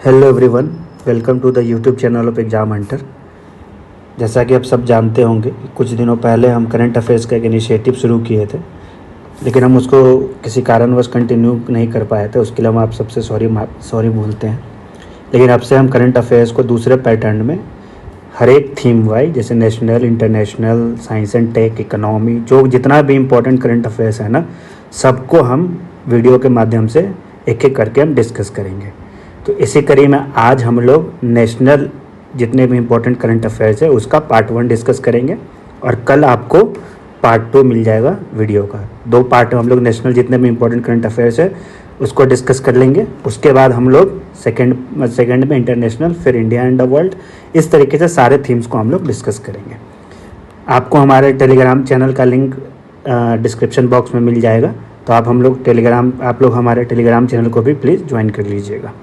Hello everyone, welcome to the YouTube channel of Exam Hunter. जैसा कि आप सब जानते होंगे, कुछ दिनों पहले हम करंट अफेयर्स का एक इनिशिएटिव शुरू किए थे, लेकिन हम उसको किसी कारणवश कंटिन्यू नहीं कर पाए थे। उसके लिए हम आप सबसे सॉरी बोलते हैं। लेकिन अब से हम करंट अफेयर्स को दूसरे पैटर्न में हर एक थीम वाइज, जैसे national, international, science and tech, economy, जो जितना भी इम्पोर्टेंट करंट अफेयर्स है ना, सबको हम वीडियो के माध्यम से एक एक करके हम डिस्कस करेंगे। तो इसी कड़ी में आज हम लोग नेशनल जितने भी इम्पोर्टेंट करंट अफेयर्स है उसका पार्ट 1 डिस्कस करेंगे, और कल आपको पार्ट 2 मिल जाएगा वीडियो का। 2 पार्ट में हम लोग नेशनल जितने भी इम्पोर्टेंट करंट अफेयर्स है उसको डिस्कस कर लेंगे। उसके बाद हम लोग सेकंड में इंटरनेशनल, फिर इंडिया एंड द वर्ल्ड, इस तरीके से सारे थीम्स को हम लोग डिस्कस करेंगे। आपको हमारे टेलीग्राम चैनल का लिंक डिस्क्रिप्शन बॉक्स में मिल जाएगा, तो आप लोग हमारे टेलीग्राम चैनल को भी प्लीज़ ज्वाइन कर लीजिएगा।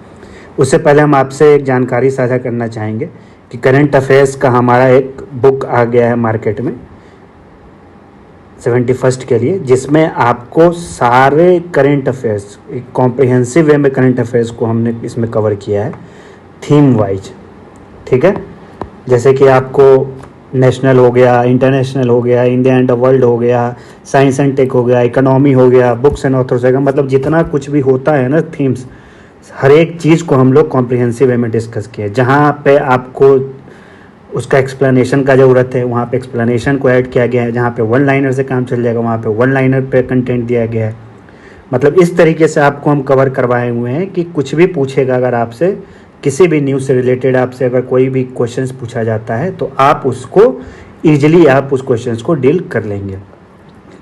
उससे पहले हम आपसे एक जानकारी साझा करना चाहेंगे कि करंट अफेयर्स का हमारा एक बुक आ गया है मार्केट में 71st के लिए, जिसमें आपको सारे करंट अफेयर्स एक कॉम्प्रिहेंसिव वे में करंट अफेयर्स को हमने इसमें कवर किया है थीम वाइज। ठीक है, जैसे कि आपको नेशनल हो गया, इंटरनेशनल हो गया, इंडिया एंड द वर्ल्ड हो गया, साइंस एंड टेक हो गया, इकोनॉमी हो गया, बुक्स एंड ऑथर्स हो गया, मतलब जितना कुछ भी होता है ना थीम्स, हर एक चीज़ को हम लोग कॉम्प्रिहेंसिव वे में डिस्कस किए। जहाँ पे आपको उसका एक्सप्लेनेशन का ज़रूरत है वहाँ पे एक्सप्लेनेशन को ऐड किया गया है, जहाँ पे वन लाइनर से काम चल जाएगा वहाँ पे वन लाइनर पे कंटेंट दिया गया है। मतलब इस तरीके से आपको हम कवर करवाए हुए हैं कि कुछ भी पूछेगा, अगर आपसे किसी भी न्यूज़ से रिलेटेड आपसे अगर कोई भी क्वेश्चंस पूछा जाता है तो आप उसको ईजिली आप उस क्वेश्चंस को डील कर लेंगे।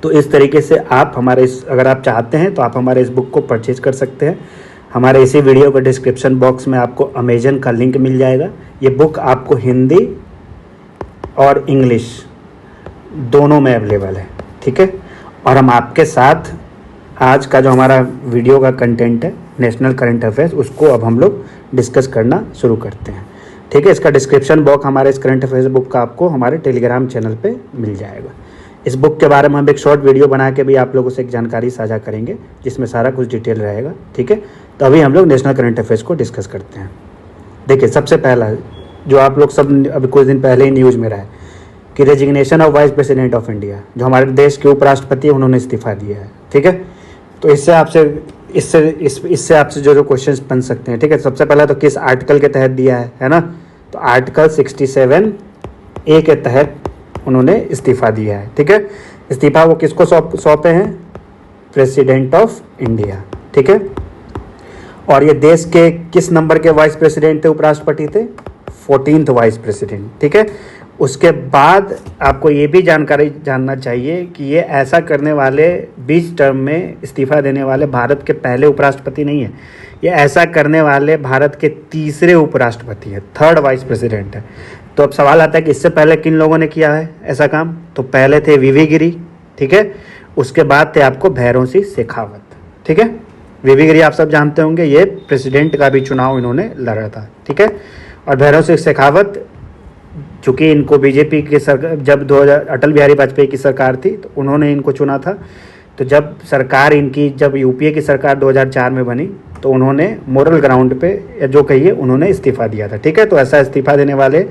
तो इस तरीके से आप अगर आप चाहते हैं तो आप हमारे इस बुक को परचेज कर सकते हैं। हमारे इसी वीडियो के डिस्क्रिप्शन बॉक्स में आपको अमेजन का लिंक मिल जाएगा। ये बुक आपको हिंदी और इंग्लिश दोनों में अवेलेबल है। ठीक है, और हम आपके साथ आज का जो हमारा वीडियो का कंटेंट है नेशनल करंट अफेयर्स, उसको अब हम लोग डिस्कस करना शुरू करते हैं। ठीक है, इसका डिस्क्रिप्शन बॉक्स हमारे इस करंट अफेयर्स बुक का आपको हमारे टेलीग्राम चैनल पे मिल जाएगा। इस बुक के बारे में हम एक शॉर्ट वीडियो बना के भी आप लोगों से एक जानकारी साझा करेंगे, जिसमें सारा कुछ डिटेल रहेगा। ठीक है, तो अभी हम लोग नेशनल करंट अफेयर्स को डिस्कस करते हैं। देखिए, सबसे पहला जो आप लोग सब अभी कुछ दिन पहले ही न्यूज़ में रहा है कि resignation of vice president of India, जो हमारे देश के उपराष्ट्रपति हैं, उन्होंने इस्तीफा दिया है। ठीक है, तो इससे आपसे जो क्वेश्चंस बन सकते हैं। ठीक है, सबसे पहला तो किस आर्टिकल के तहत दिया है ना, तो आर्टिकल 67A के तहत उन्होंने इस्तीफा दिया है। ठीक है, इस्तीफा वो किसको सौंपे हैं? President of India. ठीक है, और ये देश के किस नंबर के वाइस प्रेसिडेंट थे, उपराष्ट्रपति थे? 14th vice president. ठीक है, उसके बाद आपको ये भी जानकारी जानना चाहिए कि ये ऐसा करने वाले 20 टर्म में इस्तीफा देने वाले भारत के पहले उपराष्ट्रपति नहीं है। ये ऐसा करने वाले भारत के तीसरे उपराष्ट्रपति है, 3rd वाइस प्रेसिडेंट है। तो अब सवाल आता है कि इससे पहले किन लोगों ने किया है ऐसा काम? तो पहले थे वीवी गिरी। ठीक है, उसके बाद थे आपको भैरों सिंह शेखावत। ठीक है, वीवी गिरी आप सब जानते होंगे, ये प्रेसिडेंट का भी चुनाव इन्होंने लड़ा था। ठीक है, और भैरों सिंह शेखावत, चूँकि इनको बीजेपी की सरकार, जब 2000 अटल बिहारी वाजपेयी की सरकार थी तो उन्होंने इनको चुना था। तो जब यूपीए की सरकार 2004 में बनी तो उन्होंने मोरल ग्राउंड पे, या जो कहिए, उन्होंने इस्तीफा दिया था। ठीक है, तो ऐसा इस्तीफा देने वाले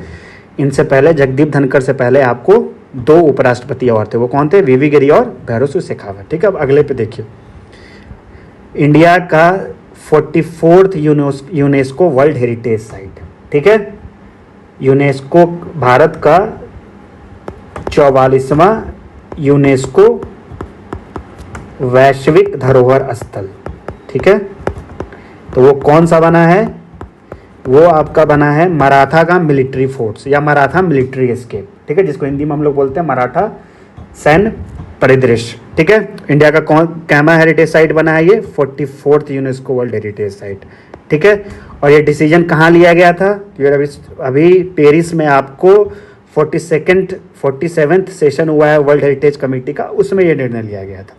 इनसे पहले जगदीप धनखड़ से पहले आपको 2 उपराष्ट्रपति और थे। वो कौन थे? वीवी गिरी और भैरों सिंह शेखावत। ठीक है, अब अगले पे देखिए, इंडिया का 44th UNESCO world heritage site. ठीक है, यूनेस्को भारत का 44वां यूनेस्को वैश्विक धरोहर स्थल। ठीक है, तो वो कौन सा बना है? वो आपका बना है मराठा का मिलिट्री फोर्ट्स या मराठा मिलिट्री एस्केप। ठीक है, जिसको हिंदी में हम लोग बोलते हैं मराठा सैन्य परिदृश्य। ठीक है, इंडिया का कैमा हेरिटेज साइट बना है ये 44th UNESCO world heritage site. ठीक है, और ये डिसीजन कहाँ लिया गया था? अभी पेरिस में आपको 47th सेशन हुआ है वर्ल्ड हेरिटेज कमेटी का, उसमें ये निर्णय लिया गया था।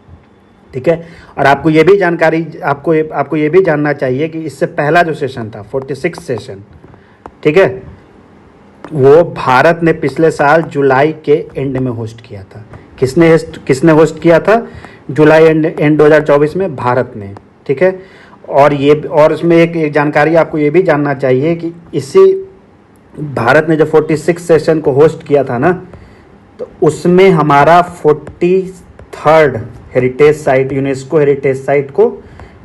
ठीक है, और आपको ये भी जानकारी आपको ये भी जानना चाहिए कि इससे पहला जो सेशन था 46th सेशन, ठीक है, वो भारत ने पिछले साल जुलाई के एंड में होस्ट किया था। किसने होस्ट किया था? जुलाई एंड 2024 में भारत ने। ठीक है, और उसमें एक जानकारी आपको ये भी जानना चाहिए कि इसी भारत ने जो 46 सेशन को होस्ट किया था ना, तो उसमें हमारा 43rd heritage site, UNESCO heritage site को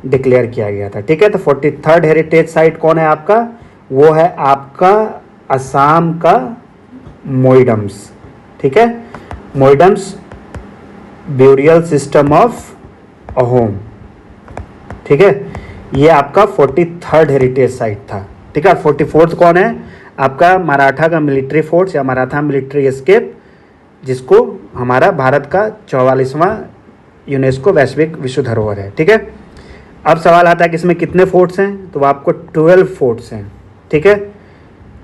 डिक्लेयर किया गया था। ठीक है, तो 43rd हेरिटेज साइट कौन है आपका? वो है आपका असम का मोइडम्स। ठीक है, मोइडम्स ब्यूरियल सिस्टम ऑफ अहोम। ठीक है, ये आपका 43rd हेरिटेज साइट था। ठीक है, 44th कौन है? आपका मराठा का मिलिट्री फोर्स या मराठा मिलिट्री एस्केप, जिसको हमारा भारत का 44वां यूनेस्को वैश्विक विश्व धरोहर है। ठीक है, अब सवाल आता है कि इसमें कितने फोर्ट्स हैं, तो आपको 12 फोर्ट्स हैं। ठीक है,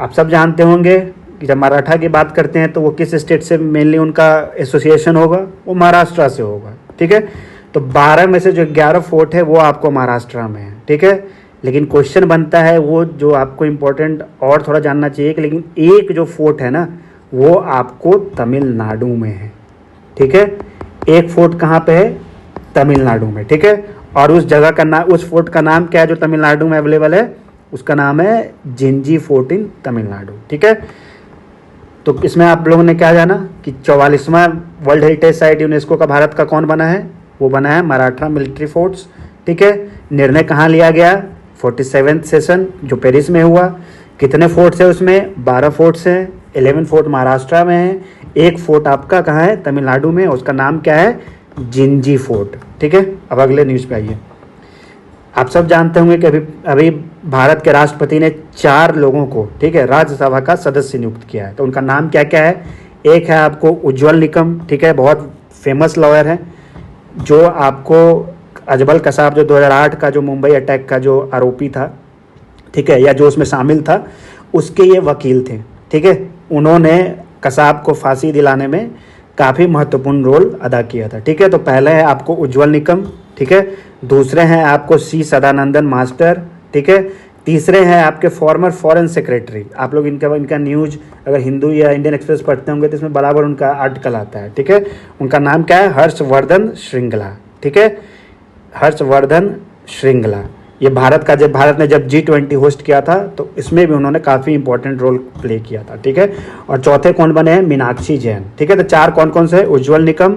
आप सब जानते होंगे कि जब मराठा की बात करते हैं तो वो किस स्टेट से मेनली उनका एसोसिएशन होगा? वो महाराष्ट्र से होगा। ठीक है, तो 12 में से जो 11 फोर्ट है वो आपको महाराष्ट्र में है। ठीक है, लेकिन क्वेश्चन बनता है वो जो आपको इम्पोर्टेंट और थोड़ा जानना चाहिए कि लेकिन एक जो फोर्ट है ना वो आपको तमिलनाडु में है। ठीक है, एक फोर्ट कहाँ पे है? तमिलनाडु में। ठीक है, और उस जगह का नाम, उस फोर्ट का नाम क्या है जो तमिलनाडु में अवेलेबल है? उसका नाम है जिंजी फोर्ट इन तमिलनाडु। ठीक है, तो इसमें आप लोगों ने क्या जाना कि 44वां वर्ल्ड हेरिटेज साइट यूनेस्को का भारत का कौन बना है? वो बना है मराठा मिलिट्री फोर्स। ठीक है, निर्णय कहाँ लिया गया? 47th सेशन जो पेरिस में हुआ। कितने फोर्ट्स है उसमें? 12 फोर्ट्स हैं। 11 फोर्ट महाराष्ट्र में है, एक फोर्ट आपका कहाँ है? तमिलनाडु में। उसका नाम क्या है? जिंजी फोर्ट। ठीक है, अब अगले न्यूज़ पे आइए। आप सब जानते होंगे कि अभी भारत के राष्ट्रपति ने 4 लोगों को, ठीक है, राज्यसभा का सदस्य नियुक्त किया है। तो उनका नाम क्या क्या है? एक है आपको उज्ज्वल निकम। ठीक है, बहुत फेमस लॉयर है, जो आपको अजबल कसाब जो 2008 का जो मुंबई अटैक का जो आरोपी था, ठीक है, या जो उसमें शामिल था, उसके ये वकील थे। ठीक है, उन्होंने कसाब को फांसी दिलाने में काफ़ी महत्वपूर्ण रोल अदा किया था। ठीक है, तो पहले है आपको उज्ज्वल निकम। ठीक है, दूसरे हैं आपको सी सदानंदन मास्टर। ठीक है, तीसरे हैं आपके फॉर्मर फॉरेन सेक्रेटरी। आप लोग इनका न्यूज़ अगर हिंदू या इंडियन एक्सप्रेस पढ़ते होंगे तो इसमें बराबर उनका आर्टिकल आता है। ठीक है, उनका नाम क्या है? हर्षवर्धन श्रृंगला। ठीक है, हर्षवर्धन श्रृंगला। ये जब भारत ने जब G20 होस्ट किया था तो इसमें भी उन्होंने काफ़ी इंपॉर्टेंट रोल प्ले किया था। ठीक है, और चौथे कौन बने हैं? मीनाक्षी जैन। ठीक है, तो 4 कौन कौन से हैं? उज्ज्वल निकम,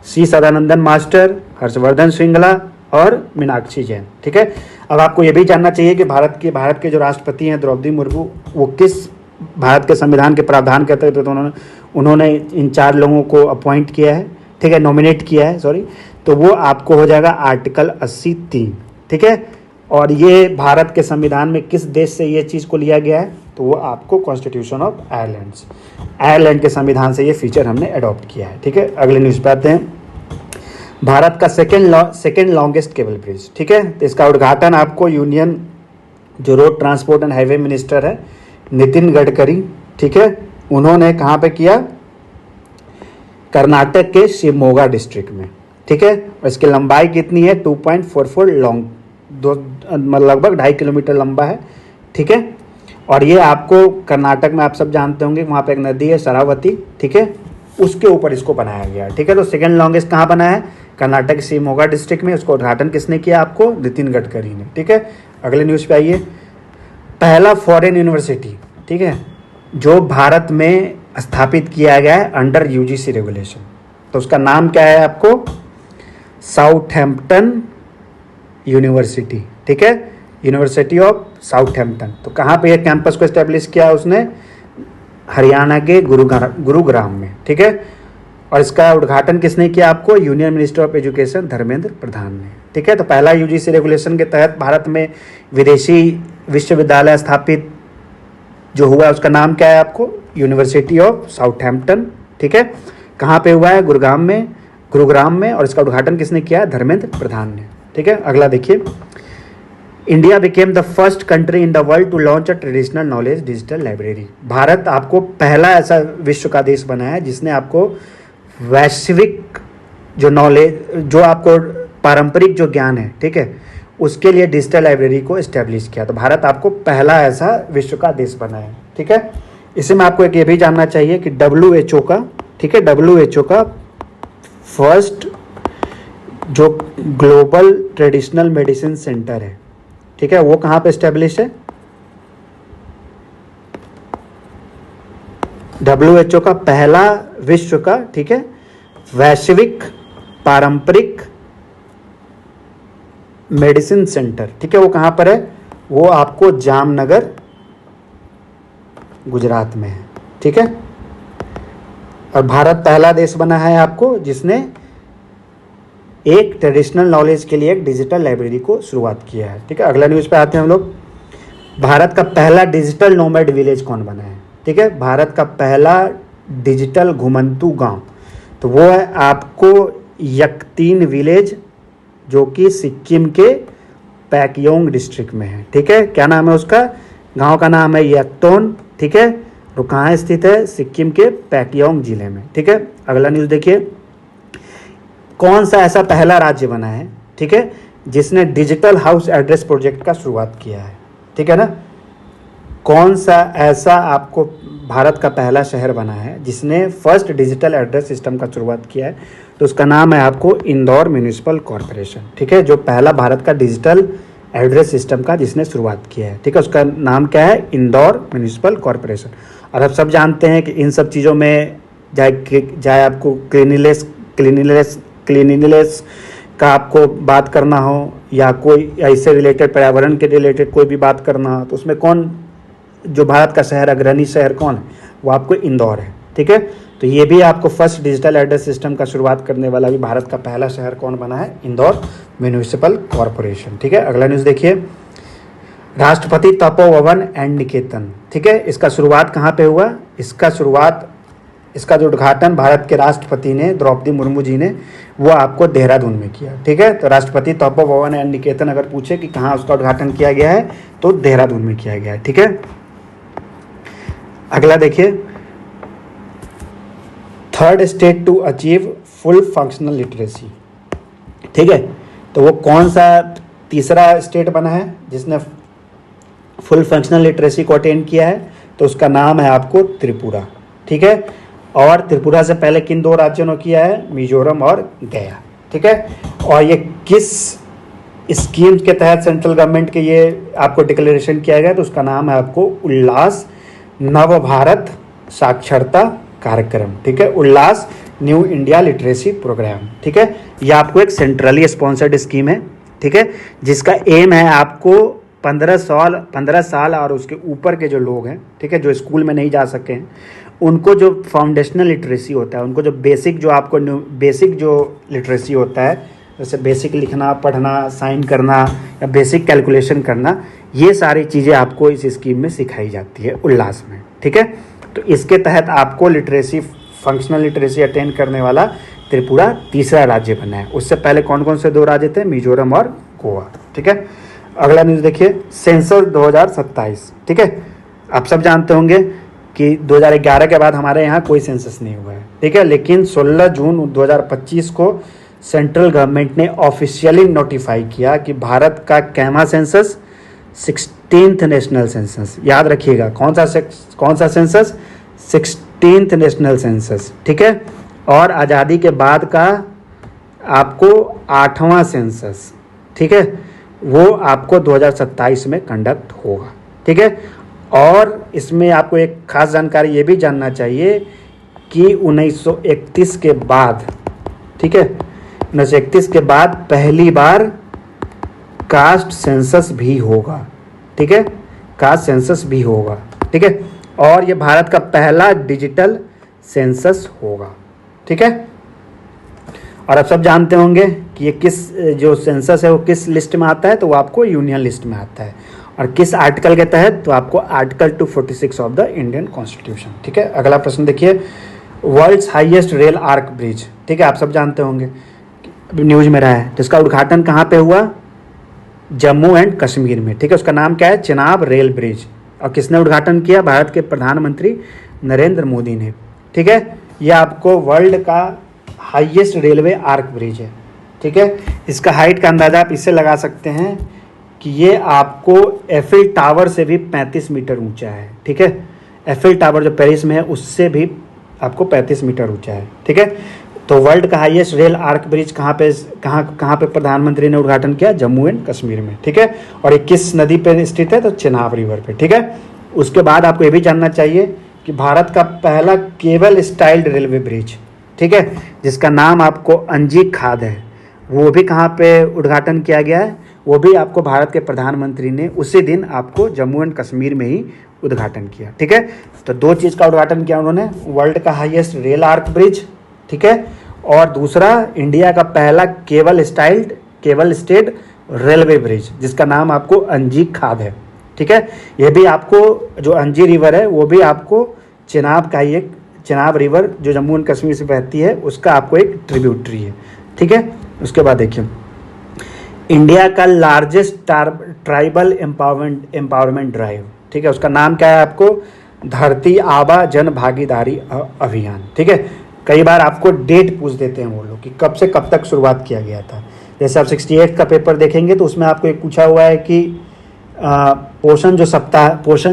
सी सदानंदन मास्टर, हर्षवर्धन श्रृंगला और मीनाक्षी जैन। ठीक है, अब आपको ये भी जानना चाहिए कि भारत के जो राष्ट्रपति हैं द्रौपदी मुर्मू, वो किस भारत के संविधान के प्रावधान के तहत तो उन्होंने इन 4 लोगों को अपॉइंट किया है। ठीक है, नॉमिनेट किया है, सॉरी। तो वो आपको हो जाएगा आर्टिकल 80(3). ठीक है, और ये भारत के संविधान में किस देश से ये चीज़ को लिया गया है? तो वो आपको कॉन्स्टिट्यूशन ऑफ आयरलैंड के संविधान से ये फीचर हमने अडॉप्ट किया है। ठीक है, अगले न्यूज़ पे आते हैं। भारत का सेकेंड लॉन्गेस्ट केबल ब्रिज। ठीक है, तो इसका उद्घाटन आपको यूनियन जो road transport and highway minister है नितिन गडकरी, ठीक है, उन्होंने कहाँ पे किया? कर्नाटक के शिवमोगा डिस्ट्रिक्ट में। ठीक है, और इसकी लंबाई कितनी है? 2.44 लॉन्ग, लगभग 2.5 किलोमीटर लंबा है। ठीक है, और ये आपको कर्नाटक में आप सब जानते होंगे वहाँ पे एक नदी है शरावती। ठीक है, उसके ऊपर इसको बनाया गया है। ठीक है, तो सेकेंड लॉन्गेस्ट कहाँ बना है? कर्नाटक के शिवमोगा डिस्ट्रिक्ट में। उसको उद्घाटन किसने किया? आपको नितिन गडकरी ने। ठीक है, अगले न्यूज़ पे आइए। पहला फॉरेन यूनिवर्सिटी, ठीक है, जो भारत में स्थापित किया गया है अंडर UGC रेगुलेशन, तो उसका नाम क्या है? आपको साउथहैम्पटन यूनिवर्सिटी। ठीक है, यूनिवर्सिटी ऑफ साउथहैम्पटन। तो कहाँ पे ये कैंपस को एस्टेब्लिश किया उसने? हरियाणा के गुरुग्राम में। ठीक है, और इसका उद्घाटन किसने किया? आपको union minister of education Dharmendra Pradhan ने। ठीक है, तो पहला UGC रेगुलेशन के तहत भारत में विदेशी विश्वविद्यालय स्थापित जो हुआ है उसका नाम क्या है? आपको यूनिवर्सिटी ऑफ साउथहैम्पटन। ठीक है, कहाँ पे हुआ है? गुरुग्राम में, और इसका उद्घाटन किसने किया? धर्मेंद्र प्रधान ने। ठीक है, अगला देखिए। India became the first country in the world to launch a traditional knowledge digital library. Bharat आपको पहला ऐसा विश्व का देश बना है जिसने आपको वैश्विक जो नॉलेज, जो आपको पारंपरिक जो ज्ञान है, ठीक है, उसके लिए डिजिटल लाइब्रेरी को इस्टेब्लिश किया। तो भारत आपको पहला ऐसा विश्व का देश बना है। ठीक है, इसी में आपको एक ये भी जानना चाहिए कि WHO का, ठीक है, WHO का फर्स्ट जो ग्लोबल ट्रेडिशनल मेडिसिन सेंटर है, ठीक है, वो कहाँ पे स्टेब्लिश है? WHO का पहला विश्व का, ठीक है, वैश्विक पारंपरिक मेडिसिन सेंटर, ठीक है, वो कहाँ पर है? वो आपको जामनगर गुजरात में है, ठीक है। और भारत पहला देश बना है आपको जिसने एक ट्रेडिशनल नॉलेज के लिए एक डिजिटल लाइब्रेरी को शुरुआत किया है, ठीक है। अगला न्यूज़ पे आते हैं हम लोग। भारत का पहला डिजिटल नोमैड विलेज कौन बना है? ठीक है, भारत का पहला डिजिटल घुमंतू गांव, तो वो है आपको यकतीन विलेज, जो कि सिक्किम के पैकयोंग डिस्ट्रिक्ट में है, ठीक है। क्या नाम है उसका? गांव का नाम है यकतोन, ठीक है। वो कहाँ स्थित है? सिक्किम के पैकयोंग जिले में, ठीक है। अगला न्यूज़ देखिए, कौन सा ऐसा पहला राज्य बना है, ठीक है, जिसने डिजिटल हाउस एड्रेस प्रोजेक्ट का शुरुआत किया है, ठीक है ना। कौन सा ऐसा आपको भारत का पहला शहर बना है जिसने फर्स्ट डिजिटल एड्रेस सिस्टम का शुरुआत किया है? तो उसका नाम है आपको इंदौर म्यूनिसिपल कॉरपोरेशन, ठीक है, जो पहला भारत का डिजिटल एड्रेस सिस्टम का जिसने शुरुआत किया है, ठीक है। उसका नाम क्या है? Indore municipal corporation. और आप सब जानते हैं कि इन सब चीज़ों में चाहे आपको क्लीनिनेस का आपको बात करना हो या कोई ऐसे रिलेटेड पर्यावरण के रिलेटेड कोई भी बात करना हो, तो उसमें कौन, जो भारत का शहर अग्रणी शहर कौन है? वो आपको इंदौर है, ठीक है। तो ये भी आपको फर्स्ट डिजिटल एड्रेस सिस्टम का शुरुआत करने वाला भी भारत का पहला शहर कौन बना है? इंदौर म्यूनिसिपल कॉरपोरेशन, ठीक है। अगला न्यूज़ देखिए, राष्ट्रपति तपोवन एंड निकेतन, ठीक है, इसका शुरुआत कहाँ पे हुआ? इसका जो उद्घाटन भारत के राष्ट्रपति ने, द्रौपदी मुर्मू जी ने, वो आपको देहरादून में किया, ठीक है। तो राष्ट्रपति तपोवन एंड निकेतन अगर पूछे कि कहाँ उसका उद्घाटन किया गया है, तो देहरादून में किया गया है, ठीक है। अगला देखिए, third state to achieve full functional literacy, ठीक है। तो वो कौन सा तीसरा स्टेट बना है जिसने फुल फंक्शनल लिटरेसी को अटेन किया है? तो उसका नाम है आपको त्रिपुरा, ठीक है। और त्रिपुरा से पहले किन दो राज्यों ने किया है? मिजोरम और गया, ठीक है। और ये किस स्कीम के तहत सेंट्रल गवर्नमेंट के ये आपको डिक्लेरेशन किया गया? तो उसका नाम है आपको उल्लास नव भारत साक्षरता कार्यक्रम, ठीक है, उल्लास न्यू इंडिया लिटरेसी प्रोग्राम, ठीक है। ये आपको एक सेंट्रली स्पॉन्सर्ड स्कीम है, ठीक है, जिसका एम है आपको 15 साल और उसके ऊपर के जो लोग हैं, ठीक है, जो स्कूल में नहीं जा सके हैं, उनको जो फाउंडेशनल लिटरेसी होता है, उनको जो बेसिक जो लिटरेसी होता है, जैसे बेसिक लिखना पढ़ना साइन करना या बेसिक कैलकुलेशन करना, ये सारी चीज़ें आपको इस स्कीम में सिखाई जाती है उल्लास में, ठीक है। तो इसके तहत आपको फंक्शनल लिटरेसी अटेन करने वाला त्रिपुरा तीसरा राज्य बना है। उससे पहले कौन कौन से दो राज्य थे? मिजोरम और गोवा, ठीक है। अगला न्यूज़ देखिए, सेंसस 2027, ठीक है। आप सब जानते होंगे कि 2011 के बाद हमारे यहाँ कोई सेंसस नहीं हुआ है, ठीक है, लेकिन 16 जून 2025 को सेंट्रल गवर्नमेंट ने ऑफिशियली नोटिफाई किया कि भारत का कैमा सेंसस 16th नेशनल सेंसस, याद रखिएगा कौन सा सेंसस? 16th नेशनल सेंसस, ठीक है। और आज़ादी के बाद का आपको 8वां सेंसस, ठीक है, वो आपको 2027 में कंडक्ट होगा, ठीक है। और इसमें आपको एक खास जानकारी ये भी जानना चाहिए कि 1931 के बाद, ठीक है, 1931 के बाद पहली बार कास्ट सेंसस भी होगा, ठीक है, कास्ट सेंसस भी होगा, ठीक है। और ये भारत का पहला डिजिटल सेंसस होगा, ठीक है। और आप सब जानते होंगे कि ये जो सेंसस है वो किस लिस्ट में आता है? तो वो आपको यूनियन लिस्ट में आता है। और किस आर्टिकल के तहत? तो आपको article 246 of the Indian constitution, ठीक है। अगला प्रश्न देखिए, world's highest rail arch bridge, ठीक है, आप सब जानते होंगे, न्यूज में रहा है, जिसका उद्घाटन कहाँ पे हुआ? जम्मू एंड कश्मीर में, ठीक है। उसका नाम क्या है? Chenab rail bridge. और किसने उद्घाटन किया? भारत के प्रधानमंत्री नरेंद्र मोदी ने, ठीक है। यह आपको वर्ल्ड का हाईएस्ट रेलवे आर्क ब्रिज है, ठीक है। इसका हाइट का अंदाज़ा आप इससे लगा सकते हैं कि ये आपको एफिल टावर से भी 35 मीटर ऊंचा है, ठीक है। एफिल टावर जो पेरिस में है उससे भी आपको 35 मीटर ऊंचा है, ठीक है। तो वर्ल्ड का हाईएस्ट रेल आर्क ब्रिज कहाँ पे प्रधानमंत्री ने उद्घाटन किया? जम्मू एंड कश्मीर में, ठीक है। और ये किस नदी पे स्थित है? तो चेनाब रिवर पे, ठीक है। उसके बाद आपको ये भी जानना चाहिए कि भारत का पहला केबल स्टाइल्ड रेलवे ब्रिज, ठीक है, जिसका नाम आपको अंजी खाद है, वो भी कहाँ पे उद्घाटन किया गया है? वो भी आपको भारत के प्रधानमंत्री ने उसी दिन आपको जम्मू एंड कश्मीर में ही उद्घाटन किया, ठीक है। तो दो चीज़ का उद्घाटन किया उन्होंने, वर्ल्ड का हाईएस्ट रेल आर्क ब्रिज, ठीक है, और दूसरा इंडिया का पहला केबल स्टेड रेलवे ब्रिज, जिसका नाम आपको अंजी खाद है, ठीक है। ये भी आपको जो अंजी रिवर है वो भी आपको चेनाब का ही एक, चेनाब रिवर जो जम्मू एंड कश्मीर से बहती है उसका आपको एक ट्रिब्यूटरी है, ठीक है। उसके बाद देखिए, इंडिया का लार्जेस्ट ट्राइबल एम्पावरमेंट ड्राइव, ठीक है, उसका नाम क्या है? आपको धरती आबा जन भागीदारी अभियान, ठीक है। कई बार आपको डेट पूछ देते हैं वो लोग कि कब से कब तक शुरुआत किया गया था। जैसे आप 68 का पेपर देखेंगे तो उसमें आपको एक पूछा हुआ है कि पोषण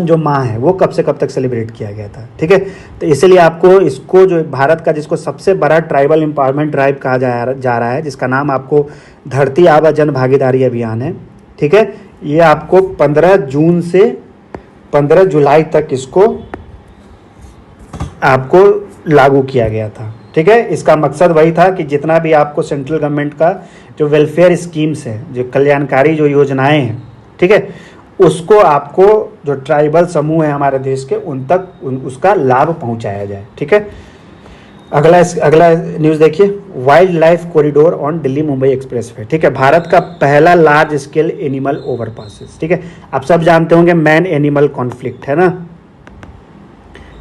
जो माह है वो कब से कब तक सेलिब्रेट किया गया था, ठीक है। तो इसलिए आपको इसको जो भारत का जिसको सबसे बड़ा ट्राइबल एम्पावरमेंट ड्राइव कहा जा रहा है, जिसका नाम आपको धरती आबा जन भागीदारी अभियान है, ठीक है, ये आपको 15 जून से 15 जुलाई तक इसको आपको लागू किया गया था, ठीक है। इसका मकसद वही था कि जितना भी आपको सेंट्रल गवर्नमेंट का जो वेलफेयर स्कीम्स है, जो कल्याणकारी जो योजनाएं हैं, ठीक है, उसको आपको जो ट्राइबल समूह है हमारे देश के उन तक उसका लाभ पहुंचाया जाए, ठीक है। अगला न्यूज़ देखिए, wild life corridor on Delhi Mumbai expressway, ठीक है, भारत का पहला लार्ज स्केल एनिमल ओवरपासेस, ठीक है। आप सब जानते होंगे मैन एनिमल कॉन्फ्लिक्ट है ना,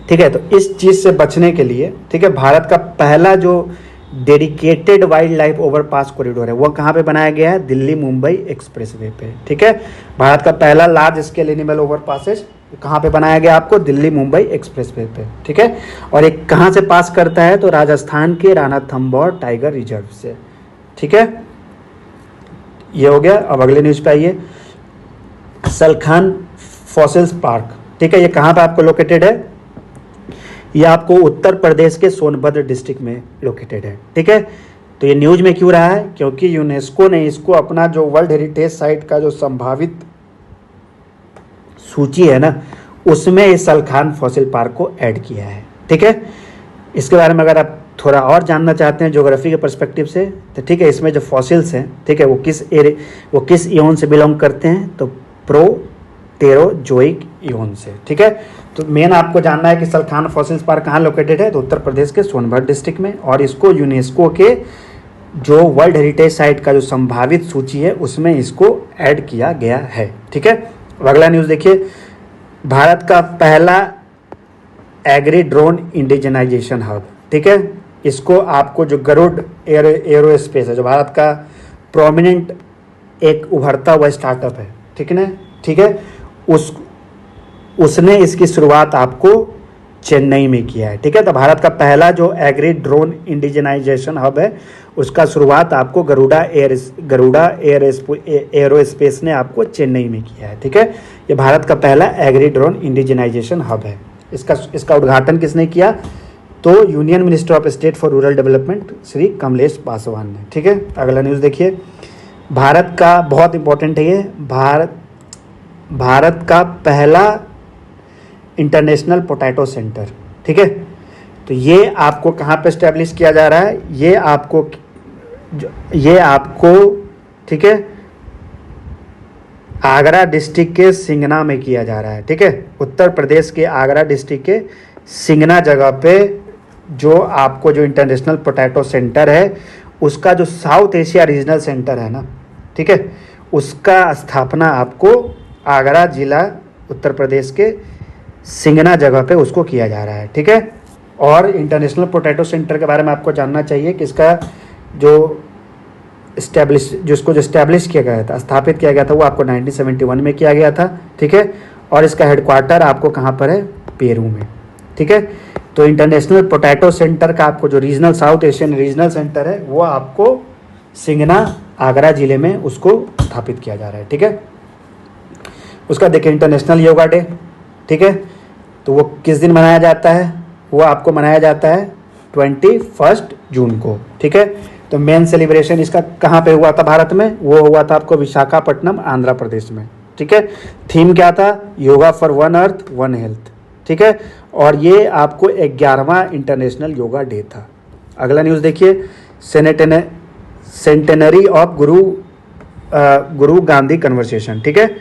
ठीक है। तो इस चीज़ से बचने के लिए, ठीक है, भारत का पहला जो dedicated wild life overpass corridor है वो कहाँ पे बनाया गया है? दिल्ली मुंबई एक्सप्रेसवे पे, ठीक है। भारत का पहला लार्ज स्केल एनिमल ओवरपासेस कहाँ पे बनाया गया? आपको दिल्ली मुंबई एक्सप्रेसवे पे, ठीक है। और एक कहाँ से पास करता है? तो राजस्थान के रानाथंबोर टाइगर रिजर्व से, ठीक है। ये हो गया। अब अगले न्यूज पे आइए, सलखान फॉसिल्स पार्क, ठीक है, ये कहाँ पे आपको लोकेटेड है? ये आपको उत्तर प्रदेश के सोनभद्र डिस्ट्रिक्ट में लोकेटेड है, ठीक है। तो ये न्यूज में क्यों रहा है? क्योंकि यूनेस्को ने इसको अपना जो वर्ल्ड हेरिटेज साइट का जो संभावित सूची है ना, उसमें इस सलखान फॉसिल पार्क को ऐड किया है, ठीक है। इसके बारे में अगर आप थोड़ा और जानना चाहते हैं ज्योग्राफी के पर्सपेक्टिव से, तो ठीक है, इसमें जो फॉसिल्स हैं, ठीक है, वो किस इयोन से बिलोंग करते हैं? तो प्रोटेरोजोइक इयोन से, ठीक है। तो मेन आपको जानना है कि सलखान फॉसिल्स पार्क कहाँ लोकेटेड है? तो उत्तर प्रदेश के सोनभद्र डिस्ट्रिक्ट में, और इसको यूनेस्को के जो वर्ल्ड हेरिटेज साइट का जो संभावित सूची है उसमें इसको ऐड किया गया है, ठीक है। अगला न्यूज़ देखिए, भारत का पहला एग्री ड्रोन इंडिजनाइजेशन हब, ठीक है, इसको आपको जो गरुड़ एरोस्पेस है, जो भारत का प्रोमिनेंट एक उभरता हुआ स्टार्टअप है, ठीक है ना, ठीक है, उसने इसकी शुरुआत आपको चेन्नई में किया है, ठीक है। तो भारत का पहला जो एग्री ड्रोन इंडिजनाइजेशन हब है उसका शुरुआत आपको गरुड़ा एरोस्पेस ने आपको चेन्नई में किया है, ठीक है। ये भारत का पहला एग्री ड्रोन इंडिजनाइजेशन हब है। इसका उद्घाटन किसने किया? तो union minister of state for rural development Shri Kamlesh Paswan ने, ठीक है। अगला न्यूज़ देखिए, भारत का बहुत इंपॉर्टेंट है ये, भारत का पहला इंटरनेशनल पोटैटो सेंटर, ठीक है। तो ये आपको कहाँ पे इस्टेब्लिश किया जा रहा है? ये आपको ठीक है, आगरा डिस्ट्रिक्ट के सिंगना में किया जा रहा है, ठीक है। उत्तर प्रदेश के आगरा डिस्ट्रिक्ट के सिंगना जगह पे जो आपको जो इंटरनेशनल पोटैटो सेंटर है उसका जो साउथ एशिया रीजनल सेंटर है ना, ठीक है, उसका स्थापना आपको आगरा जिला उत्तर प्रदेश के सिंगना जगह पे उसको किया जा रहा है, ठीक है। और इंटरनेशनल पोटैटो सेंटर के बारे में आपको जानना चाहिए कि इसका जो जिसको जो इस्टेब्लिश किया गया था, स्थापित किया गया था, वो आपको 1971 में किया गया था, ठीक है। और इसका हेडक्वार्टर आपको कहाँ पर है? पेरू में, ठीक है। तो इंटरनेशनल पोटैटो सेंटर का आपको जो regional south Asian regional centre है वो आपको सिंगना आगरा जिले में उसको स्थापित किया जा रहा है, ठीक है। उसका देखिए इंटरनेशनल योगा डे, ठीक है, तो वो किस दिन मनाया जाता है? वो आपको मनाया जाता है 21 जून को। ठीक है, तो मेन सेलिब्रेशन इसका कहाँ पे हुआ था भारत में? वो हुआ था आपको विशाखापट्टनम, आंध्र प्रदेश में। ठीक है, थीम क्या था? Yoga for one earth one health. ठीक है, और ये आपको 11वां इंटरनेशनल योगा डे था। अगला न्यूज़ देखिए, centenary of Guru Gandhi conversation. ठीक है,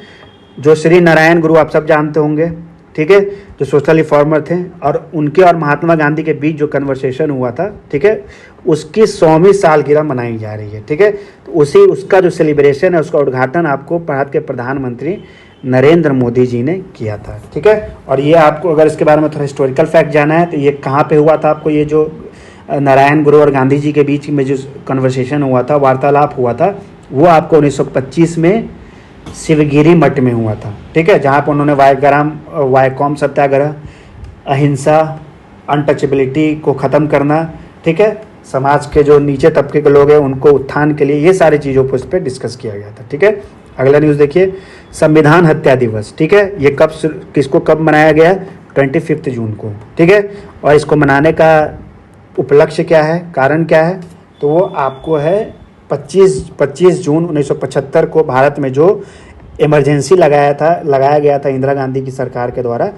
जो श्री नारायण गुरु आप सब जानते होंगे। ठीक है, जो सोशल रिफॉर्मर थे, और उनके और महात्मा गांधी के बीच जो कन्वर्सेशन हुआ था, ठीक है, उसकी 100वीं सालगिरह मनाई जा रही है। ठीक है, तो उसका जो सेलिब्रेशन है, उसका उद्घाटन आपको भारत के प्रधानमंत्री नरेंद्र मोदी जी ने किया था। ठीक है, और ये आपको अगर इसके बारे में थोड़ा हिस्टोरिकल फैक्ट जाना है तो ये कहाँ पे हुआ था? आपको ये जो नारायण गुरु और गांधी जी के बीच में जो कन्वर्सेशन हुआ था, वार्तालाप हुआ था, वो आपको 1925 में शिवगिरी मठ में हुआ था। ठीक है, जहाँ पर उन्होंने वायकॉम सत्याग्रह, अहिंसा, अनटचेबिलिटी को ख़त्म करना, ठीक है, समाज के जो नीचे तबके के लोग हैं उनको उत्थान के लिए, ये सारी चीज़ों पर उस पर डिस्कस किया गया था। ठीक है, अगला न्यूज़ देखिए, संविधान हत्या दिवस। ठीक है, ये कब मनाया गया? 25 जून को। ठीक है, और इसको मनाने का उपलक्ष्य क्या है, कारण क्या है? तो वो आपको है 25 जून 1975 को भारत में जो इमरजेंसी लगाया गया था इंदिरा गांधी की सरकार के द्वारा,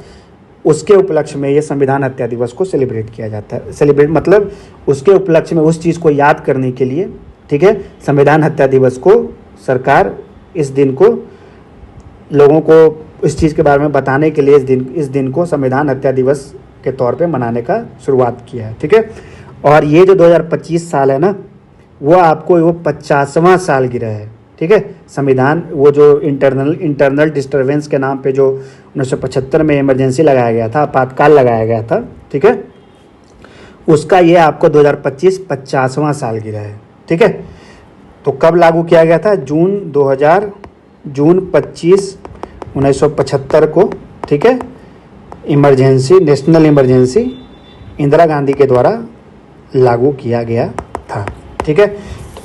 उसके उपलक्ष्य में ये संविधान हत्या दिवस को सेलिब्रेट किया जाता है। सेलिब्रेट मतलब उसके उपलक्ष्य में उस चीज़ को याद करने के लिए, ठीक है, संविधान हत्या दिवस को सरकार इस दिन को लोगों को इस चीज़ के बारे में बताने के लिए इस दिन को संविधान हत्या दिवस के तौर पे मनाने का शुरुआत किया है। ठीक है, और ये जो 2025 साल है ना, वो आपको वो 50वां सालगिरह है। ठीक है, संविधान वो जो इंटरनल डिस्टर्बेंस के नाम पे जो 1975 में इमरजेंसी लगाया गया था, आपातकाल लगाया गया था, ठीक है, उसका ये आपको 2025 50वां सालगिरह है। ठीक है, तो कब लागू किया गया था? जून 25 1975 को। ठीक है, नेशनल इमरजेंसी इंदिरा गांधी के द्वारा लागू किया गया था। ठीक है, तो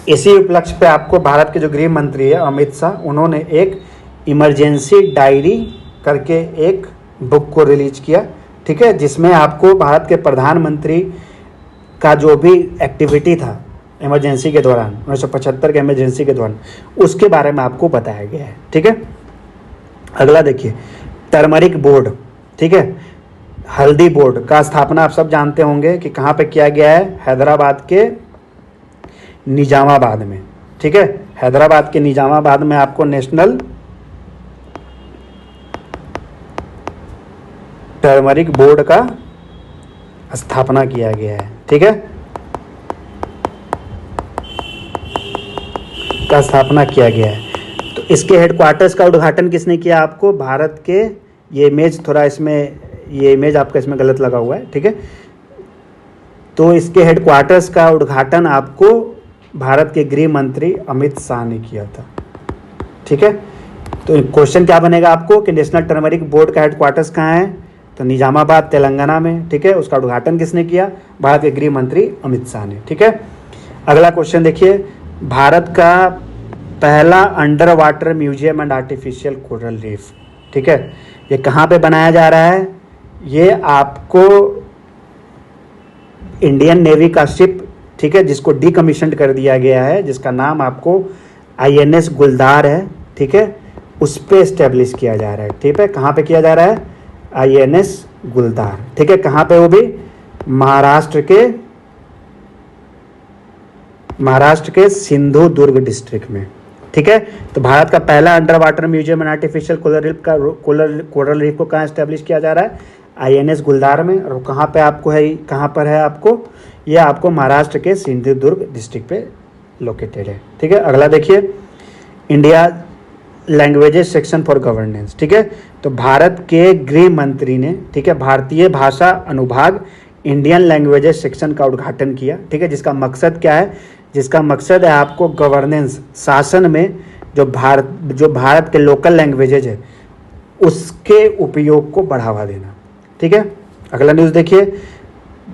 इसी उपलक्ष्य पे आपको भारत के जो गृह मंत्री है अमित शाह, उन्होंने एक इमरजेंसी डायरी करके एक बुक को रिलीज किया। ठीक है, जिसमें आपको भारत के प्रधानमंत्री का जो भी एक्टिविटी था इमरजेंसी के दौरान, 1975 के इमरजेंसी के दौरान, उसके बारे में आपको बताया गया है। ठीक है, अगला देखिए, टर्मरिक बोर्ड। ठीक है, हल्दी बोर्ड का स्थापना आप सब जानते होंगे कि कहाँ पे किया गया है? हैदराबाद के निजामाबाद में। ठीक है, हैदराबाद के निजामाबाद में आपको नेशनल टर्मरिक बोर्ड का स्थापना किया गया है। ठीक है, का स्थापना किया गया है। तो इसके हेडक्वार्टर्स का उद्घाटन किसने किया? आपको भारत के, ये इमेज थोड़ा इसमें, ये इमेज आपका इसमें गलत लगा हुआ है। ठीक है, तो इसके हेडक्वार्टर्स का उद्घाटन आपको भारत के गृह मंत्री अमित शाह ने किया था। ठीक है, तो क्वेश्चन क्या बनेगा आपको कि नेशनल टर्मरिक बोर्ड का हेडक्वार्टर्स कहाँ है? तो निजामाबाद, तेलंगाना में। ठीक है, उसका उद्घाटन किसने किया? भारत के गृह मंत्री अमित शाह ने। ठीक है, अगला क्वेश्चन देखिए, भारत का पहला under water museum and artificial coral reef. ठीक है, ये कहाँ पे बनाया जा रहा है? ये आपको इंडियन नेवी का शिप, ठीक है, जिसको डीकमीशनड कर दिया गया है, जिसका नाम आपको INS गुलदार है। ठीक है, उस पे इस्टेब्लिश किया जा रहा है। ठीक है, कहाँ पे किया जा रहा है? INS गुलदार। ठीक है, कहाँ पे? वो भी महाराष्ट्र के सिंधु दुर्ग डिस्ट्रिक्ट में। ठीक है, तो भारत का पहला under water museum and artificial coral reef को कहाँ इस्टेब्लिश किया जा रहा है? INS गुलदार में। और कहाँ पे आपको है? कहाँ पर है आपको? ये आपको महाराष्ट्र के सिंधु दुर्ग डिस्ट्रिक्ट पे लोकेटेड है। ठीक है, अगला देखिए, India languages section for governance. ठीक है, तो भारत के गृह मंत्री ने, ठीक है, भारतीय भाषा अनुभाग इंडियन लैंग्वेजेस सेक्शन का उद्घाटन किया। ठीक है, जिसका मकसद क्या है? जिसका मकसद है आपको गवर्नेंस, शासन में जो भारत के लोकल लैंग्वेजेज है उसके उपयोग को बढ़ावा देना। ठीक है, अगला न्यूज़ देखिए,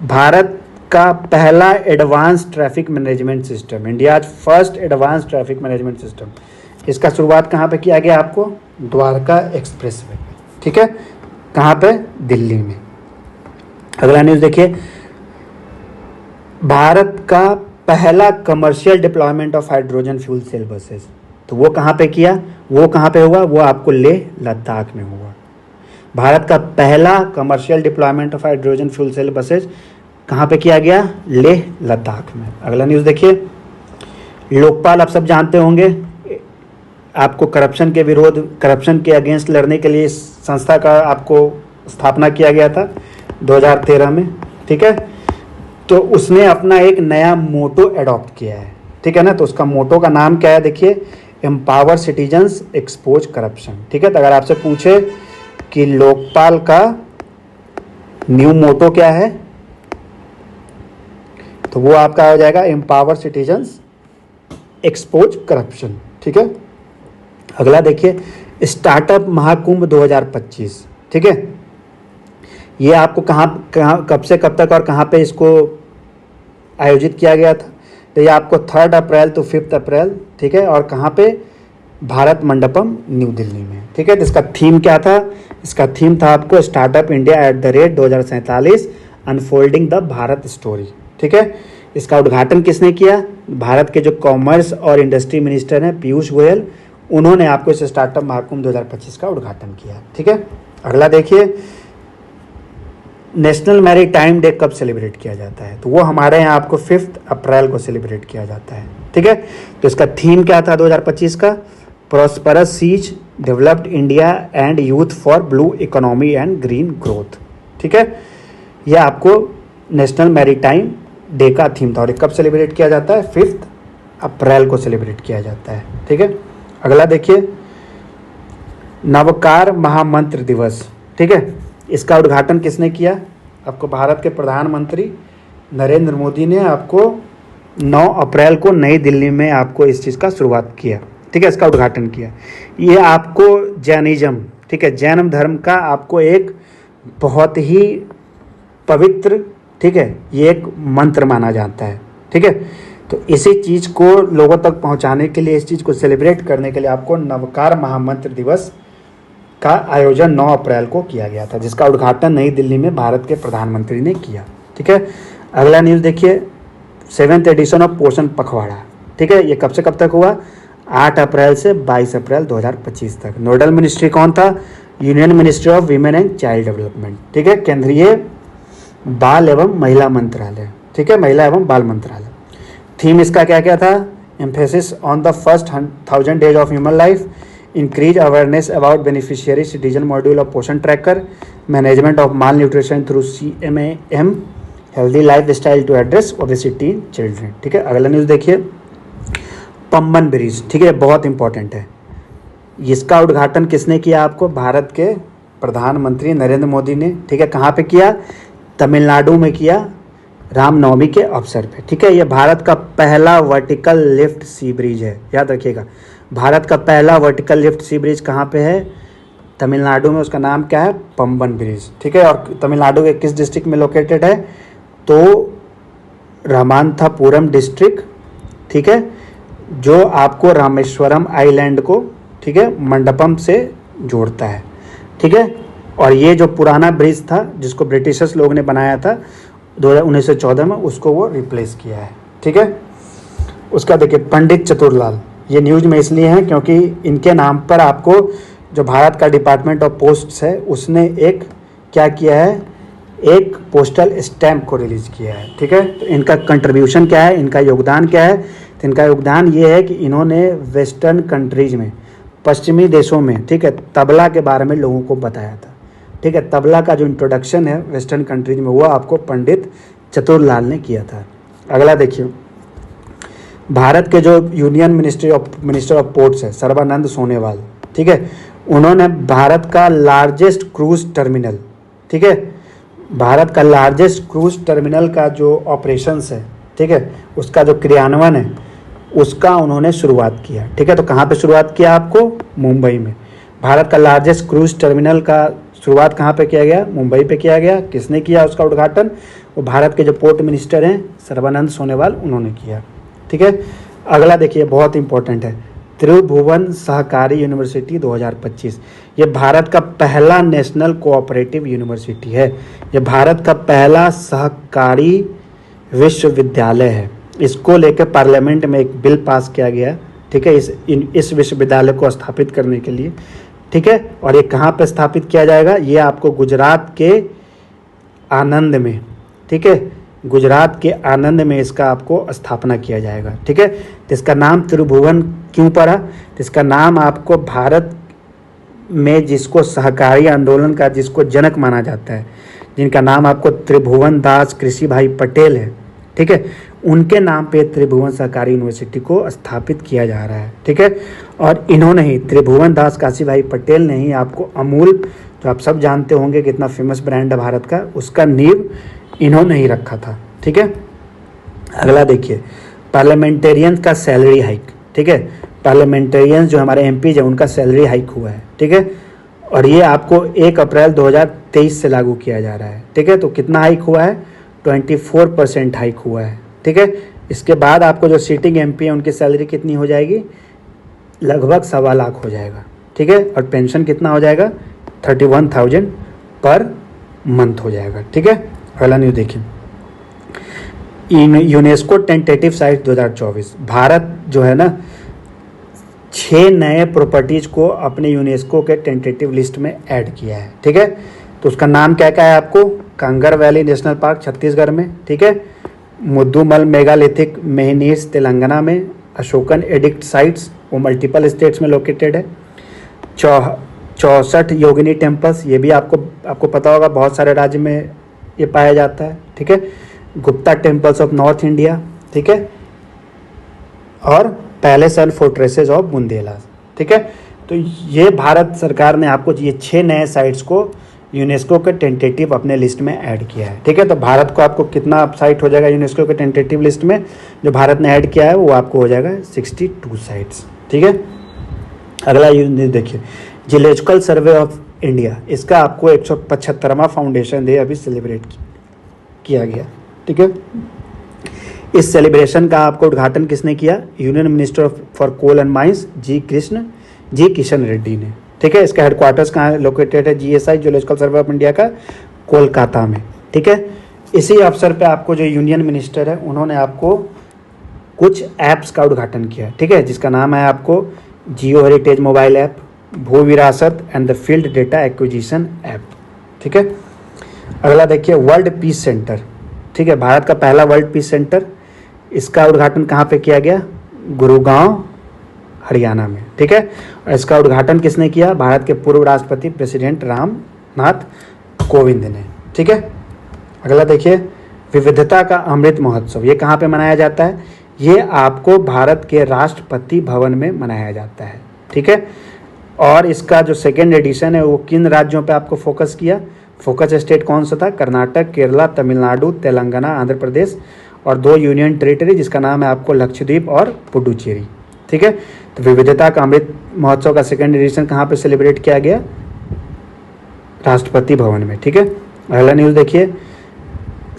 भारत का पहला advance traffic management system, India first advance traffic management system, इसका शुरुआत कहाँ पे किया गया? आपको द्वारका एक्सप्रेस वे। ठीक है, कहाँ पे? दिल्ली में। अगला न्यूज़ देखिए, भारत का पहला commercial deployment of hydrogen fuel cell buses, तो वो कहाँ पे किया, वो कहाँ पे हुआ, वो आपको लेह लद्दाख में हुआ। भारत का पहला commercial deployment of hydrogen fuel cell buses कहाँ पे किया गया, लेह लद्दाख में। अगला न्यूज़ देखिए, लोकपाल आप सब जानते होंगे, आपको करप्शन के विरोध, करप्शन के अगेंस्ट लड़ने के लिए इस संस्था का आपको स्थापना किया गया था 2013 में, ठीक है। तो उसने अपना एक नया मोटो एडॉप्ट किया है, ठीक है ना। तो उसका मोटो का नाम क्या है, देखिए, एम्पावर सिटीजन्स एक्सपोज करप्शन, ठीक है। तो अगर आपसे पूछे कि लोकपाल का न्यू मोटो क्या है, तो वो आपका हो जाएगा एम्पावर सिटीजन्स एक्सपोज करप्शन, ठीक है। अगला देखिए, स्टार्टअप महाकुंभ 2025, ठीक है। ये आपको कहाँ कब से कब तक और कहाँ पे इसको आयोजित किया गया था, तो ये आपको 3 अप्रैल to 5 अप्रैल, ठीक है। और कहाँ पे, भारत मंडपम न्यू दिल्ली में, ठीक है। तो इसका थीम क्या था, इसका थीम था आपको startup India at the rate 2047 unfolding the Bharat story, ठीक है। इसका उद्घाटन किसने किया, भारत के जो कॉमर्स और इंडस्ट्री मिनिस्टर हैं पीयूष गोयल, उन्होंने आपको इस स्टार्टअप महाकुंभ 2025 का उद्घाटन किया, ठीक है। अगला देखिए, नेशनल मैरीटाइम डे कब सेलिब्रेट किया जाता है, तो वो हमारे यहाँ आपको 5 अप्रैल को सेलिब्रेट किया जाता है, ठीक है। तो इसका थीम क्या था 2025 का, prosperous seas developed India and youth for blue economy and green growth, ठीक है। यह आपको नेशनल मैरीटाइम डे का थीम था और कब सेलिब्रेट किया जाता है, 5 अप्रैल को सेलिब्रेट किया जाता है, ठीक है। अगला देखिए, नवकार महामंत्र दिवस, ठीक है। इसका उद्घाटन किसने किया, आपको भारत के प्रधानमंत्री नरेंद्र मोदी ने आपको 9 अप्रैल को नई दिल्ली में आपको इस चीज़ का शुरुआत किया, ठीक है, इसका उद्घाटन किया। ये आपको जैनिज्म, ठीक है, जैन धर्म का आपको एक बहुत ही पवित्र, ठीक है, ये एक मंत्र माना जाता है, ठीक है। तो इसी चीज़ को लोगों तक पहुंचाने के लिए, इस चीज़ को सेलिब्रेट करने के लिए आपको नवकार महामंत्र दिवस का आयोजन 9 अप्रैल को किया गया था, जिसका उद्घाटन नई दिल्ली में भारत के प्रधानमंत्री ने किया, ठीक है। अगला न्यूज़ देखिए, 7th एडिशन ऑफ पोषण पखवाड़ा, ठीक है। ये कब से कब तक हुआ, 8 अप्रैल से 22 अप्रैल 2025 तक। नोडल मिनिस्ट्री कौन था, union ministry of women and child development, ठीक है, केंद्रीय बाल एवं महिला मंत्रालय, ठीक है, महिला एवं बाल मंत्रालय। थीम इसका क्या क्या था, emphasis on the first 1000 days of human life, increase awareness about beneficiary citizen module of Poshan tracker, management of malnutrition through CMAM, healthy lifestyle to address obesity in children, ठीक है। अगला news देखिए, Pamban bridge, ठीक है, बहुत important है। इसका उद्घाटन किसने किया, आपको भारत के प्रधानमंत्री नरेंद्र मोदी ने, ठीक है। कहाँ पे किया, तमिलनाडु में किया, रामनवमी के अवसर पे, ठीक है। यह भारत का पहला वर्टिकल लिफ्ट सी ब्रिज है, याद रखिएगा। भारत का पहला वर्टिकल लिफ्ट सी ब्रिज कहाँ पे है, तमिलनाडु में, उसका नाम क्या है, पंबन ब्रिज, ठीक है। और तमिलनाडु के किस डिस्ट्रिक्ट में लोकेटेड है, तो रामनाथपुरम डिस्ट्रिक्ट, ठीक है, जो आपको रामेश्वरम आइलैंड को, ठीक है, मंडपम से जोड़ता है, ठीक है। और ये जो पुराना ब्रिज था जिसको ब्रिटिशर्स लोग ने बनाया था 1914 में, उसको वो रिप्लेस किया है, ठीक है। उसका देखिए, पंडित चतुरलाल, ये न्यूज़ में इसलिए है क्योंकि इनके नाम पर आपको जो भारत का डिपार्टमेंट ऑफ पोस्ट्स है उसने एक क्या किया है, एक पोस्टल स्टैम्प को रिलीज़ किया है, ठीक है। तो इनका कंट्रीब्यूशन क्या है, इनका योगदान क्या है, तो इनका योगदान ये है कि इन्होंने वेस्टर्न कंट्रीज में, पश्चिमी देशों में, ठीक है, तबला के बारे में लोगों को बताया था, ठीक है। तबला का जो इंट्रोडक्शन है वेस्टर्न कंट्रीज में हुआ आपको पंडित चतुरलाल ने किया था। अगला देखिए, भारत के जो यूनियन मिनिस्टर ऑफ पोर्ट्स है सर्बानंद सोनोवाल, ठीक है, उन्होंने भारत का लार्जेस्ट क्रूज टर्मिनल, ठीक है, भारत का लार्जेस्ट क्रूज टर्मिनल का जो ऑपरेशंस है, ठीक है, उसका जो क्रियान्वयन है उसका उन्होंने शुरुआत किया, ठीक है। तो कहाँ पे शुरुआत किया, आपको मुंबई में। भारत का लार्जेस्ट क्रूज टर्मिनल का शुरुआत कहाँ पे किया गया, मुंबई पे किया गया। किसने किया उसका उद्घाटन, वो भारत के जो पोर्ट मिनिस्टर हैं सर्बानंद सोनोवाल, उन्होंने किया, ठीक है। अगला देखिए, बहुत इंपॉर्टेंट है, त्रिभुवन सहकारी यूनिवर्सिटी 2025। ये भारत का पहला नेशनल कोऑपरेटिव यूनिवर्सिटी है, ये भारत का पहला सहकारी विश्वविद्यालय है, इसको लेकर पार्लियामेंट में एक बिल पास किया गया, ठीक है, इस विश्वविद्यालय को स्थापित करने के लिए, ठीक है। और ये कहाँ पे स्थापित किया जाएगा? ये आपको गुजरात के आनंद में, ठीक है, गुजरात के आनंद में इसका आपको स्थापना किया जाएगा, ठीक है। तो इसका नाम त्रिभुवन क्यों पड़ा? तो इसका नाम आपको भारत में जिसको सहकारी आंदोलन का जिसको जनक माना जाता है, जिनका नाम आपको त्रिभुवन दास कृषि भाई पटेल है, ठीक है, उनके नाम पे त्रिभुवन सहकारी यूनिवर्सिटी को स्थापित किया जा रहा है, ठीक है। और इन्होंने ही, त्रिभुवन दास काशी भाई पटेल ने ही आपको अमूल, जो आप सब जानते होंगे कितना फेमस ब्रांड है भारत का, उसका नींव इन्होंने ही रखा था, ठीक है। अगला देखिए, पार्लियामेंटेरियंस का सैलरी हाइक, ठीक है, पार्लियामेंटेरियंस जो हमारे एमपीज हैं उनका सैलरी हाइक हुआ है, ठीक है। और ये आपको 1 अप्रैल 2023 से लागू किया जा रहा है, ठीक है। तो कितना हाइक हुआ है? 24% हाइक हुआ है, ठीक है। इसके बाद आपको जो सीटिंग एमपी है उनकी सैलरी कितनी हो जाएगी? लगभग 1.25 लाख हो जाएगा, ठीक है। और पेंशन कितना हो जाएगा? 31,000 पर मंथ हो जाएगा, ठीक है। अगला न्यूज़ देखिए, यूनेस्को टेंटेटिव साइट 2024, भारत जो है ना 6 नए प्रॉपर्टीज को अपने यूनेस्को के टेंटेटिव लिस्ट में ऐड किया है, ठीक है। तो उसका नाम क्या क्या है आपको? Kanger valley national park Chhattisgarh में, ठीक है, मुद्दुमल मेगालिथिक मेहनीस तेलंगाना में, अशोकन एडिक्ट साइट्स वो मल्टीपल स्टेट्स में लोकेटेड है, 64 योगिनी टेम्पल्स, ये भी आपको पता होगा बहुत सारे राज्य में ये पाया जाता है, ठीक है, Gupta temples of north India, ठीक है, और palace and fortresses of Bundela, ठीक है। तो ये भारत सरकार ने आपको ये 6 नए साइट्स को यूनेस्को के टेंटेटिव अपने लिस्ट में ऐड किया है, ठीक है। तो भारत को आपको कितना साइट हो जाएगा यूनेस्को के टेंटेटिव लिस्ट में जो भारत ने ऐड किया है? वो आपको हो जाएगा 62 साइट्स, ठीक है। अगला यूनिट देखिए, जियोलॉजिकल सर्वे ऑफ इंडिया, इसका आपको 175वां फाउंडेशन डे अभी सेलिब्रेट किया गया, ठीक है। इस सेलिब्रेशन का आपको उद्घाटन किसने किया? Union minister for coal and mines G Kishan Reddy ने, ठीक है। इसका हेडक्वार्टर्स कहाँ लोकेटेड है? GSI geological survey of India का कोलकाता में, ठीक है। इसी अवसर पे आपको जो यूनियन मिनिस्टर है उन्होंने आपको कुछ ऐप्स का उद्घाटन किया, ठीक है, जिसका नाम है आपको जियो हेरिटेज मोबाइल ऐप, भू विरासत and the field data acquisition app, ठीक है। अगला देखिए, वर्ल्ड पीस सेंटर, ठीक है, भारत का पहला वर्ल्ड पीस सेंटर, इसका उद्घाटन कहाँ पे किया गया? गुरुगांव हरियाणा में, ठीक है। और इसका उद्घाटन किसने किया? भारत के पूर्व राष्ट्रपति प्रेसिडेंट रामनाथ कोविंद ने, ठीक है। अगला देखिए, विविधता का अमृत महोत्सव, ये कहाँ पे मनाया जाता है? ये आपको भारत के राष्ट्रपति भवन में मनाया जाता है, ठीक है। और इसका जो 2nd एडिशन है वो किन राज्यों पे आपको फोकस किया? फोकस स्टेट कौन सा था? कर्नाटक, केरला, तमिलनाडु, तेलंगाना, आंध्र प्रदेश और 2 यूनियन टेरिटरी जिसका नाम है आपको लक्षद्वीप और पुडुचेरी, ठीक है। तो विविधता का अमृत महोत्सव का 2nd एडिशन कहाँ पे सेलिब्रेट किया गया? राष्ट्रपति भवन में, ठीक है। अगला न्यूज़ देखिए,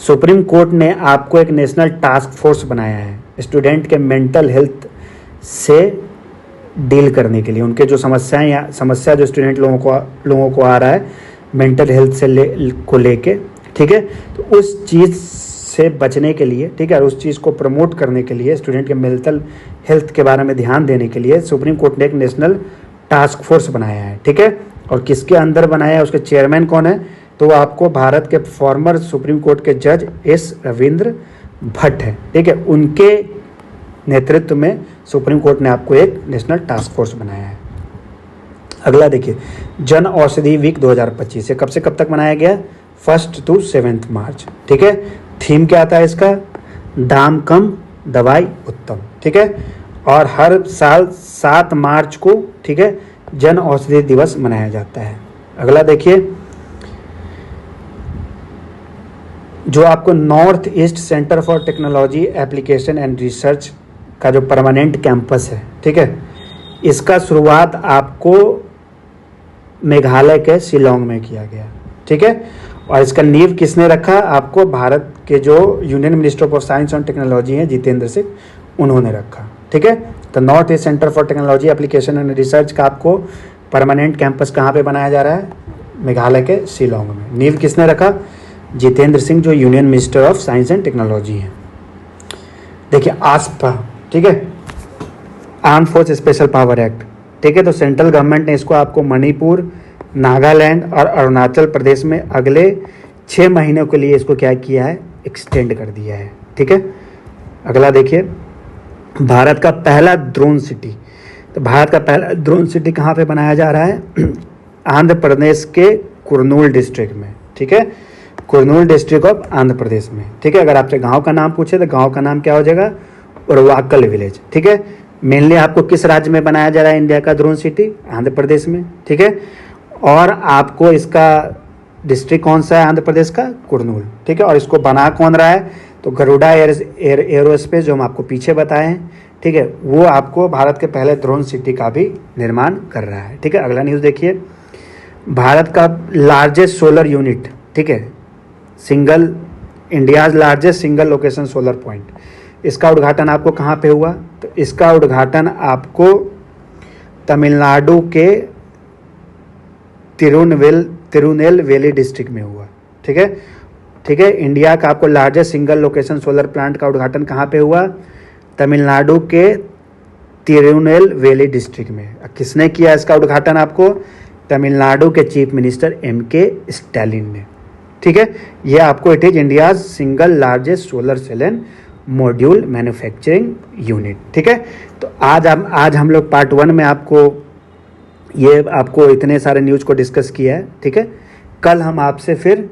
सुप्रीम कोर्ट ने आपको एक नेशनल टास्क फोर्स बनाया है स्टूडेंट के मेंटल हेल्थ से डील करने के लिए, उनके जो समस्या जो स्टूडेंट लोगों को आ रहा है मेंटल हेल्थ से लेके, ठीक है। तो उस चीज़ से बचने के लिए, ठीक है, और उस चीज़ को प्रमोट करने के लिए, स्टूडेंट के मेंटल हेल्थ के बारे में ध्यान देने के लिए सुप्रीम कोर्ट ने एक नेशनल टास्क फोर्स बनाया है, ठीक है। और किसके अंदर बनाया है? उसके चेयरमैन कौन है? तो वो आपको भारत के फॉर्मर सुप्रीम कोर्ट के जज एस रविंद्र भट्ट है, ठीक है। उनके नेतृत्व में सुप्रीम कोर्ट ने आपको एक नेशनल टास्क फोर्स बनाया है। अगला देखिए, जन औषधि वीक 2025, ये कब से कब तक मनाया गया? 1 to 7 मार्च, ठीक है। थीम क्या था इसका? दाम कम दवाई उत्तम, ठीक है। और हर साल 7 मार्च को, ठीक है, जन औषधि दिवस मनाया जाता है। अगला देखिए, जो आपको north east centre for technology application and research का जो परमानेंट कैंपस है, ठीक है, इसका शुरुआत आपको मेघालय के शिलोंग में किया गया, ठीक है। और इसका नींव किसने रखा? आपको भारत के जो union minister of science and technology हैं जितेंद्र सिंह, उन्होंने रखा, ठीक है। तो north east centre for technology application and research का आपको परमानेंट कैंपस कहाँ पे बनाया जा रहा है? मेघालय के शिलोंग में। नींव किसने रखा? जितेंद्र सिंह, जो union minister of science and technology हैं। देखिए आस्पा, ठीक है, arm force special power act, ठीक है। तो सेंट्रल गवर्नमेंट ने इसको आपको मणिपुर, नागालैंड और अरुणाचल प्रदेश में अगले 6 महीनों के लिए इसको क्या किया है, एक्सटेंड कर दिया है, ठीक है। अगला देखिए, भारत का पहला ड्रोन सिटी। तो भारत का पहला ड्रोन सिटी कहाँ पे बनाया जा रहा है? आंध्र प्रदेश के कुरनूल डिस्ट्रिक्ट में, ठीक है, कुरनूल डिस्ट्रिक्ट ऑफ आंध्र प्रदेश में, ठीक है। अगर आपसे गांव का नाम पूछे तो गांव का नाम क्या हो जाएगा? उरवाकल विलेज, ठीक है। मेनली आपको किस राज्य में बनाया जा रहा है इंडिया का ड्रोन सिटी? आंध्र प्रदेश में, ठीक है। और आपको इसका डिस्ट्रिक्ट कौन सा है आंध्र प्रदेश का? कुरनूल, ठीक है। और इसको बना कौन रहा है? तो गरुड़ा एरोस्पेस, जो हम आपको पीछे बताए हैं, ठीक है, वो आपको भारत के पहले ड्रोन सिटी का भी निर्माण कर रहा है, ठीक है। अगला न्यूज़ देखिए, भारत का लार्जेस्ट सोलर यूनिट, ठीक है, single India's largest single location solar point, इसका उद्घाटन आपको कहाँ पे हुआ? तो इसका उद्घाटन आपको तमिलनाडु के तिरुनेलवेली डिस्ट्रिक्ट में हुआ, ठीक है, ठीक है। इंडिया का आपको largest single location solar plant का उद्घाटन कहाँ पे हुआ? तमिलनाडु के तिरुनेलवेली डिस्ट्रिक्ट में। किसने किया इसका उद्घाटन? आपको तमिलनाडु के चीफ मिनिस्टर M.K. स्टैलिन ने, ठीक है। ये आपको it is India's single largest solar cell and module manufacturing unit, ठीक है। तो आज हम लोग पार्ट 1 में आपको इतने सारे न्यूज़ को डिस्कस किया है, ठीक है। कल हम आपसे फिर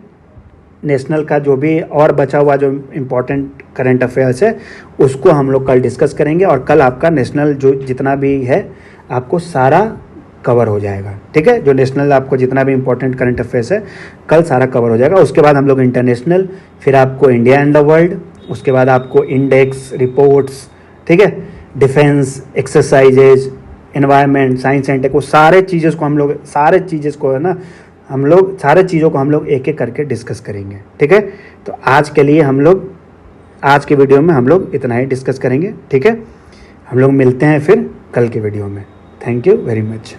नेशनल का जो भी और बचा हुआ जो इम्पोर्टेंट करंट अफेयर्स है उसको हम लोग कल डिस्कस करेंगे, और कल आपका नेशनल जो जितना भी है आपको सारा कवर हो जाएगा, ठीक है। जो नेशनल आपको जितना भी इंपॉर्टेंट करंट अफेयर्स है कल सारा कवर हो जाएगा। उसके बाद हम लोग इंटरनेशनल, फिर आपको इंडिया एंड द वर्ल्ड, उसके बाद आपको इंडेक्स रिपोर्ट्स, ठीक है, defence exercises, environment, science and tech, वो सारे चीज़ों को हम लोग एक एक करके डिस्कस करेंगे, ठीक है। तो आज के वीडियो में हम लोग इतना ही डिस्कस करेंगे, ठीक है। हम लोग मिलते हैं फिर कल के वीडियो में। Thank you very much.